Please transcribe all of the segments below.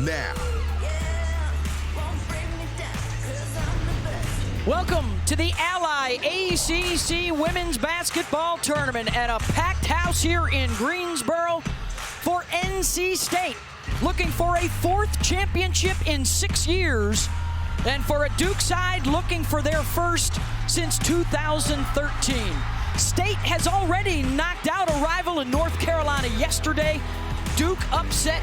now. Welcome to the Ally ACC Women's Basketball Tournament at a packed house here in Greensboro for NC State. Looking for a fourth championship in 6 years, and for a Duke side looking for their first since 2013. State has already knocked out a rival in North Carolina yesterday. Duke upset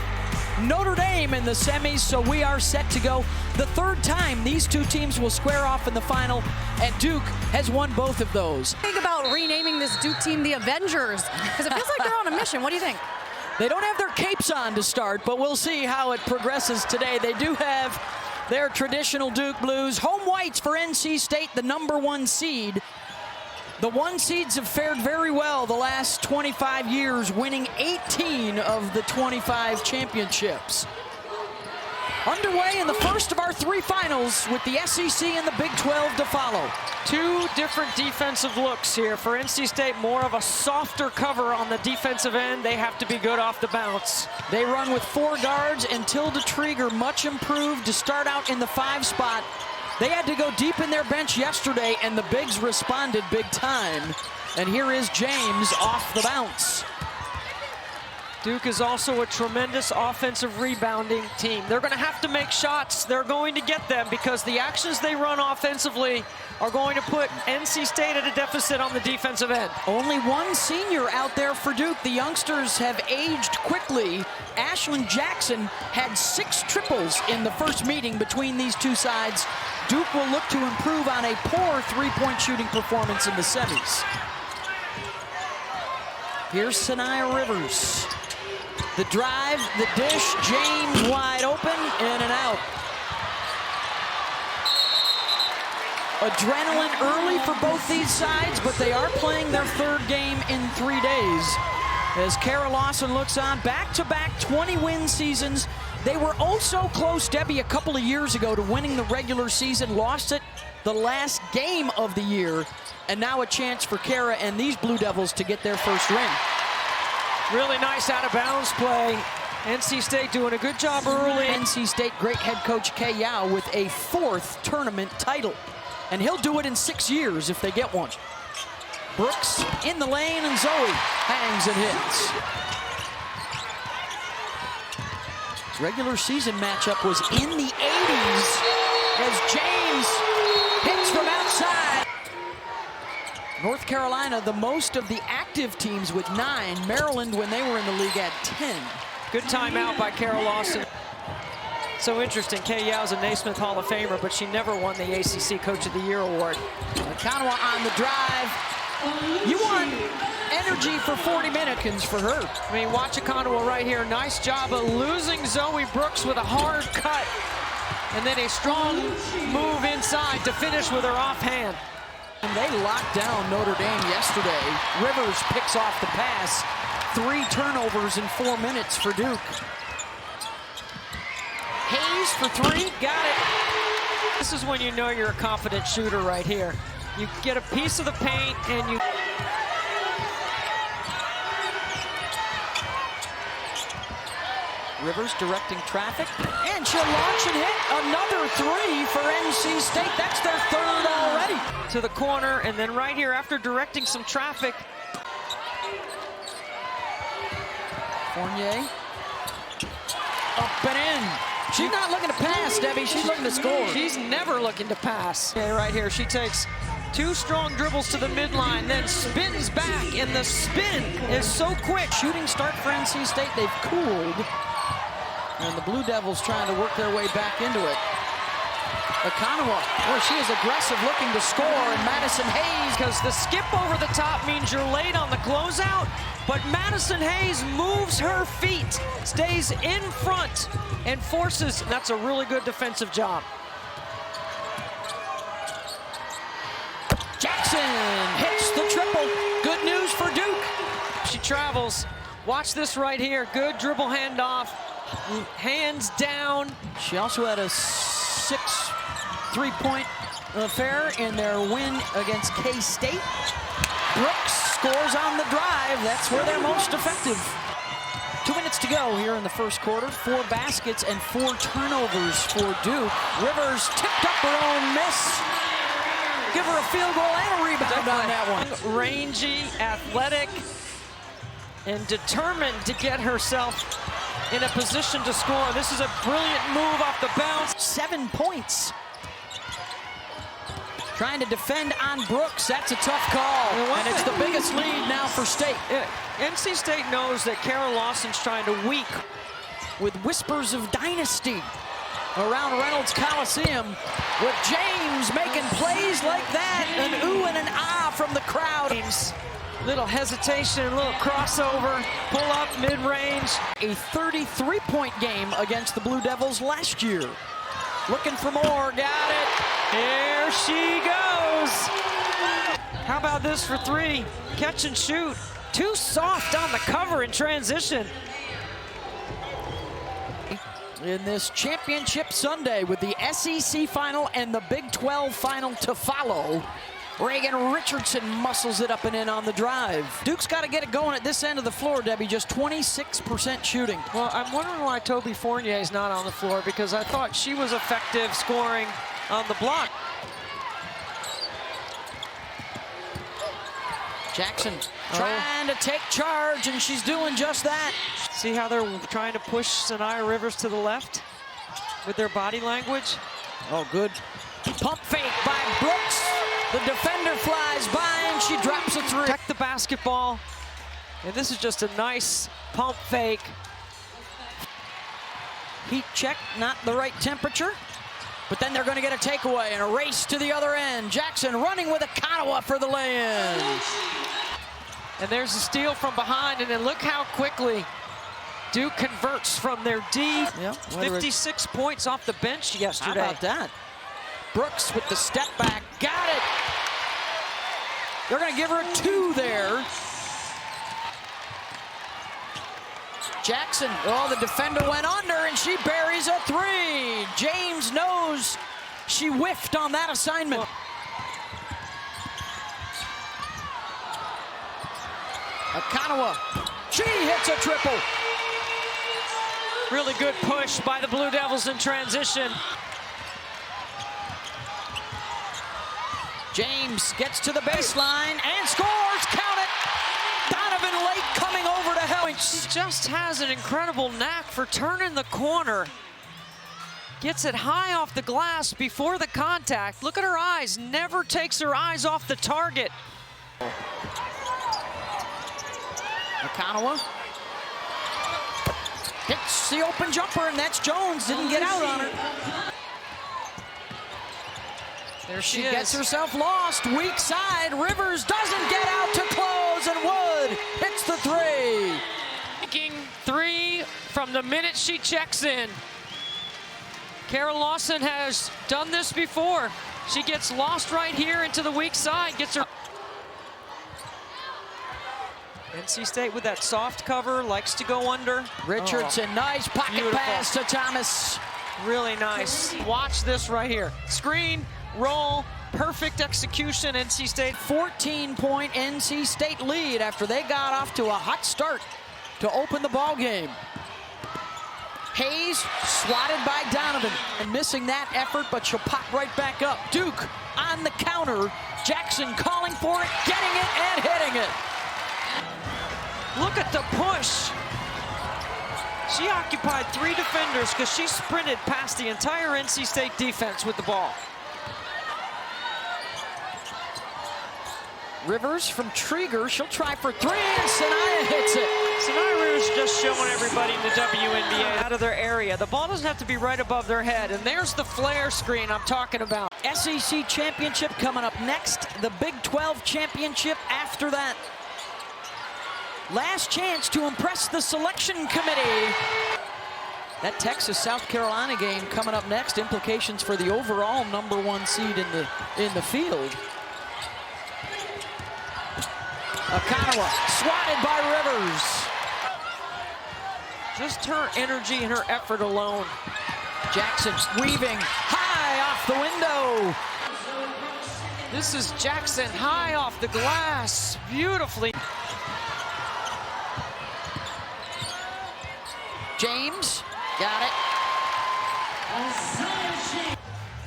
Notre Dame in the semis, so we are set to go. The third time these two teams will square off in the final, and Duke has won both of those. Think about renaming this Duke team the Avengers, because it feels like they're on a mission. What do you think? They don't have their capes on to start, but we'll see how it progresses today. They do have their traditional Duke blues. Home whites for NC State, the #1 seed. The 1 seeds have fared very well the last 25 years, winning 18 of the 25 championships. Underway in the first of our 3 finals with the SEC and the Big 12 to follow. Two different defensive looks here. For NC State, more of a softer cover on the defensive end. They have to be good off the bounce. They run with 4 guards, and Tilda Trieger much improved to start out in the 5 spot. They had to go deep in their bench yesterday, and the bigs responded big time. And here is James off the bounce. Duke is also a tremendous offensive rebounding team. They're going to have to make shots. They're going to get them because the actions they run offensively are going to put NC State at a deficit on the defensive end. Only 1 senior out there for Duke. The youngsters have aged quickly. Ashlon Jackson had 6 triples in the first meeting between these two sides. Duke will look to improve on a poor 3-point shooting performance in the semis. Here's Sanaya Rivers. The drive, the dish, James wide open, in and out. Adrenaline early for both these sides, but they are playing their 3rd game in 3 days. As Kara Lawson looks on, back-to-back 20-win seasons. They were also close, Debbie, a couple of years ago to winning the regular season, lost it the last game of the year, and now a chance for Kara and these Blue Devils to get their first ring. Really nice out-of-bounds play. NC State doing a good job early. NC State great head coach Kay Yao with a 4th tournament title. And he'll do it in 6 years if they get one. Brooks in the lane, and Zoe hangs and hits. Regular season matchup was in the 80s as James hits from outside. North Carolina, the most of the active teams with 9. Maryland, when they were in the league, had 10. Good timeout by Kara Lawson. So interesting, Kay Yao's a Naismith Hall of Famer, but she never won the ACC Coach of the Year award. Okananwa on the drive. You want energy for 40 minutes for her. I mean, watch Okananwa right here. Nice job of losing Zoe Brooks with a hard cut. And then a strong move inside to finish with her offhand. And they locked down Notre Dame yesterday. Rivers picks off the pass. 3 turnovers in 4 minutes for Duke. Hayes for 3, got it. This is when you know you're a confident shooter right here. You get a piece of the paint and you... Rivers directing traffic, and she'll launch and hit another 3 for NC State. That's their 3rd already. To the corner, and then right here after directing some traffic. Fournier, up and in. She's not looking to pass, Debbie. She's looking to score. She's never looking to pass. Okay, right here, she takes 2 strong dribbles to the midline, then spins back, and the spin is so quick. Shooting start for NC State. They've cooled. And the Blue Devils trying to work their way back into it. Okananwa, boy, she is aggressive, looking to score, and Madison Hayes. Because the skip over the top means you're late on the closeout, but Madison Hayes moves her feet, stays in front, and forces. That's a really good defensive job. Jackson hits the triple. Good news for Duke. She travels. Watch this right here. Good dribble handoff. Hands down. She also had a 6 3-point affair in their win against K-State. Brooks scores on the drive. That's where they're most effective. 2 minutes to go here in the first quarter. 4 baskets and 4 turnovers for Duke. Rivers tipped up her own miss. Give her a field goal and a rebound on that one. Rangy, athletic, and determined to get herself in a position to score. This is a brilliant move off the bounce. 7 points. Trying to defend on Brooks. That's a tough call. And it's the biggest lead now for State. NC State knows that Kara Lawson's trying to weak. With whispers of dynasty around Reynolds Coliseum, with James making plays like that. An ooh and an ah from the crowd. Little hesitation, a little crossover, pull up mid-range. A 33-point game against the Blue Devils last year. Looking for more, got it. Here she goes. How about this for 3? Catch and shoot. Too soft on the cover in transition. In this championship Sunday with the SEC final and the Big 12 final to follow, Reagan Richardson muscles it up and in on the drive. Duke's got to get it going at this end of the floor, Debbie. Just 26% shooting. Well, I'm wondering why Toby Fournier is not on the floor, because I thought she was effective scoring on the block. Jackson trying to take charge, and she's doing just that. See how they're trying to push Sanaya Rivers to the left with their body language? Oh, good. Pump fake by Brooks. The defender flies by, and she drops a 3. Protect the basketball. And this is just a nice pump fake. Heat check, not the right temperature. But then they're going to get a takeaway and a race to the other end. Jackson running with Okananwa for the lay-in. And there's a steal from behind, and then look how quickly Duke converts from their D. Yeah, 56 points off the bench yesterday. How about that? Brooks with the step back. Got it. They're going to give her a 2 there. Jackson, oh, the defender went under, and she buries a 3. James knows she whiffed on that assignment. Okananwa, she hits a triple. Really good push by the Blue Devils in transition. James gets to the baseline and scores. Count it. Donovan Lake coming over to help. She just has an incredible knack for turning the corner. Gets it high off the glass before the contact. Look at her eyes. Never takes her eyes off the target. Okananwa hits the open jumper, and that's Jones. Didn't get out on her. There She gets herself lost. Weak side. Rivers doesn't get out to close, and Wood hits the 3. Making 3 from the minute she checks in. Kara Lawson has done this before. She gets lost right here into the weak side. Gets her. NC State with that soft cover, likes to go under. Richardson, nice pocket beautiful pass to Thomas. Really nice. Watch this right here. Screen, roll, perfect execution. NC State. 14-point NC State lead after they got off to a hot start to open the ball game. Hayes swatted by Donovan and missing that effort, but she'll pop right back up. Duke on the counter. Jackson calling for it, getting it, and hitting it. Look at the push. She occupied 3 defenders because she sprinted past the entire NC State defense with the ball. Rivers from Trieger, she'll try for 3, and Sanaya hits it. Sanaya Rivers just showing everybody in the WNBA out of their area. The ball doesn't have to be right above their head, and there's the flare screen I'm talking about. SEC championship coming up next, the Big 12 championship after that. Last chance to impress the selection committee. That Texas-South Carolina game coming up next. Implications for the overall #1 seed in the field. Okananwa swatted by Rivers. Just her energy and her effort alone. Jackson weaving high off the window. This is Jackson high off the glass. Beautifully. James, got it.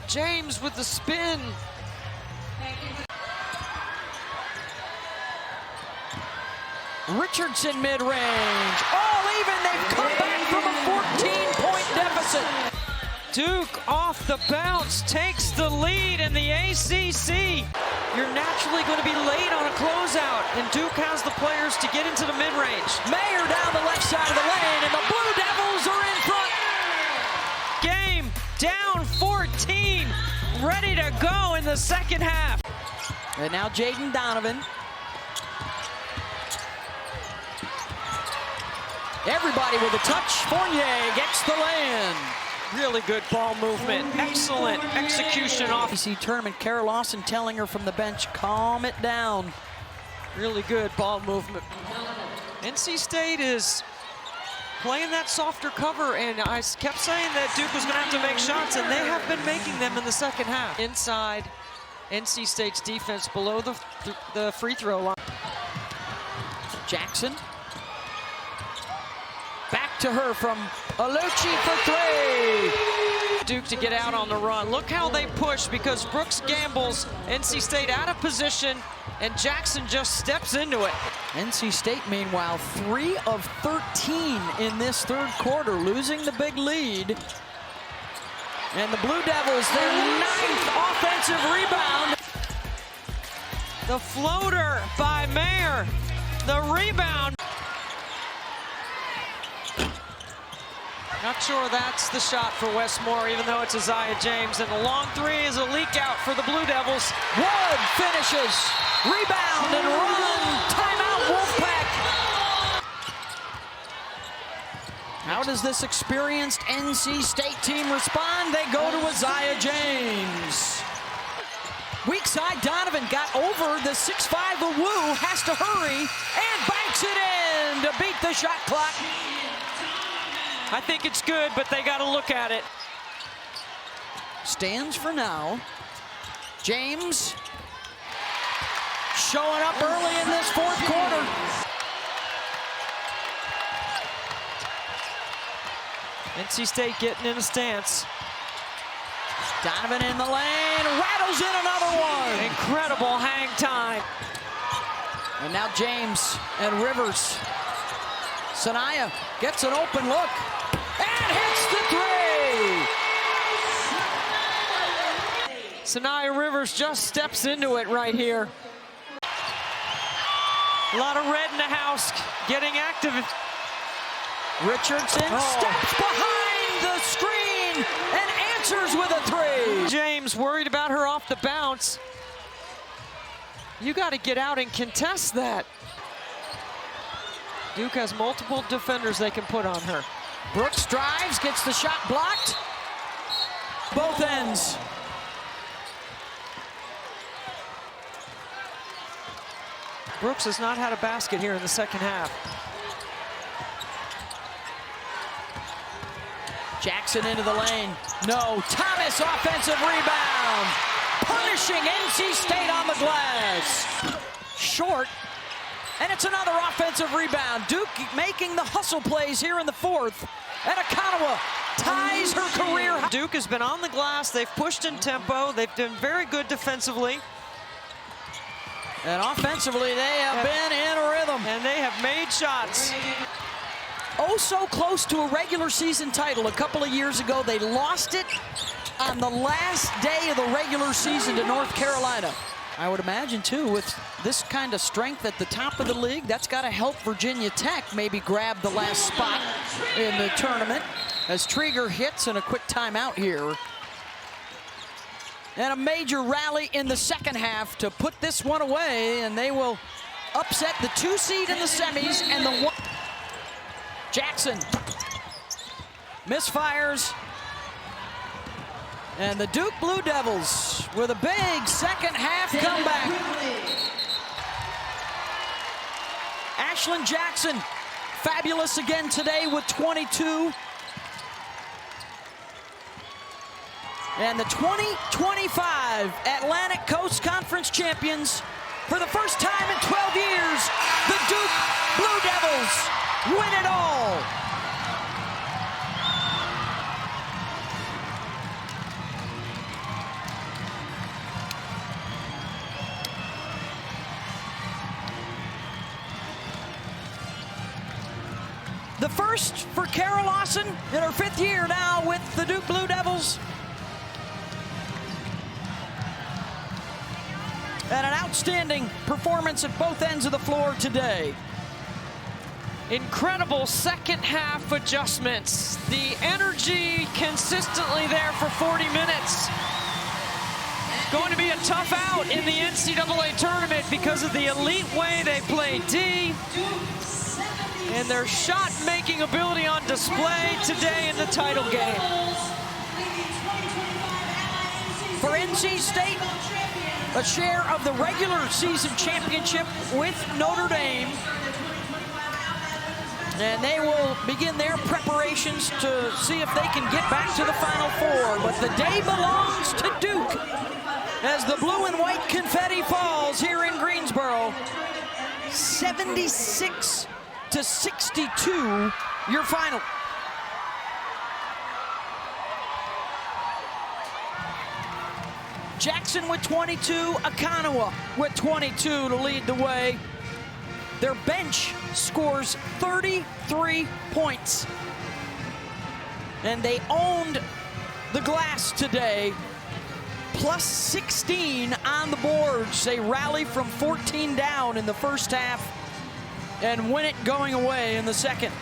James with the spin. Richardson mid-range. All even, they've come back from a 14-point deficit. Duke off the bounce takes the lead in the ACC. You're naturally going to be late on a closeout, and Duke has the players to get into the mid-range. Mayer down the left side of the lane, and the Blue Devils are in front. Game down 14, ready to go in the second half. And now Jaden Donovan. Everybody with a touch. Fournier gets the land. Really good ball movement. Excellent execution off. ACC tournament, Kara Lawson telling her from the bench, calm it down. Really good ball movement. NC State is playing that softer cover, and I kept saying that Duke was going to have to make shots, and they have been making them in the second half. Inside NC State's defense below the free throw line. Jackson. Back to her from Oluchi for three. Duke to get out on the run. Look how they push, because Brooks gambles NC State out of position, and Jackson just steps into it. NC State, meanwhile, 3 of 13 in this third quarter, losing the big lead. And the Blue Devils, their 9th offensive rebound. The floater by Mayer. The rebound. Not sure that's the shot for Westmore, even though it's Isaiah James. And the long three is a leak out for the Blue Devils. Wood finishes. Rebound and run. Timeout, Wolfpack. How does this experienced NC State team respond? They go to Isaiah James. Weak side, Donovan got over the 6'5" Wu, has to hurry, and banks it in to beat the shot clock. I think it's good, but they got to look at it. Stands for now. James showing up early in this fourth quarter. NC State getting in a stance. Donovan in the lane, rattles in another one. Incredible hang time. And now James and Rivers. Sanaya gets an open look and hits the three. Sanaya Rivers just steps into it right here. A lot of red in the house, getting active. Richardson steps behind the screen and answers with a three. James worried about her off the bounce. You got to get out and contest that. Duke has multiple defenders they can put on her. Brooks drives, gets the shot blocked. Both ends. Brooks has not had a basket here in the second half. Jackson into the lane. No. Thomas offensive rebound. Punishing NC State on the glass. Short. And it's another offensive rebound. Duke making the hustle plays here in the fourth. And Okananwa ties her career. Duke has been on the glass. They've pushed in tempo. They've been very good defensively. And offensively, they have been in rhythm. And they have made shots. Oh, so close to a regular season title. A couple of years ago, they lost it on the last day of the regular season to North Carolina. I would imagine, too, with this kind of strength at the top of the league, that's got to help Virginia Tech maybe grab the last spot in the tournament as Trieger hits and a quick timeout here. And a major rally in the second half to put this one away, and they will upset the 2 seed in the semis and the 1. Jackson misfires. And the Duke Blue Devils with a big second half comeback. Ashlon Jackson, fabulous again today with 22. And the 2025 Atlantic Coast Conference champions, for the first time in 12 years, the Duke Blue Devils win it all. The first for Kara Lawson in her 5th year now with the Duke Blue Devils. And an outstanding performance at both ends of the floor today. Incredible second half adjustments. The energy consistently there for 40 minutes. Going to be a tough out in the NCAA tournament because of the elite way they play D and their shot-making ability on display today in the title game. For NC State, a share of the regular season championship with Notre Dame. And they will begin their preparations to see if they can get back to the Final Four. But the day belongs to Duke as the blue and white confetti falls here in Greensboro. 76-62, your final. Jackson with 22, Okananwa with 22 to lead the way. Their bench scores 33 points. And they owned the glass today. Plus 16 on the boards. They rally from 14 down in the first half and win it going away in the second.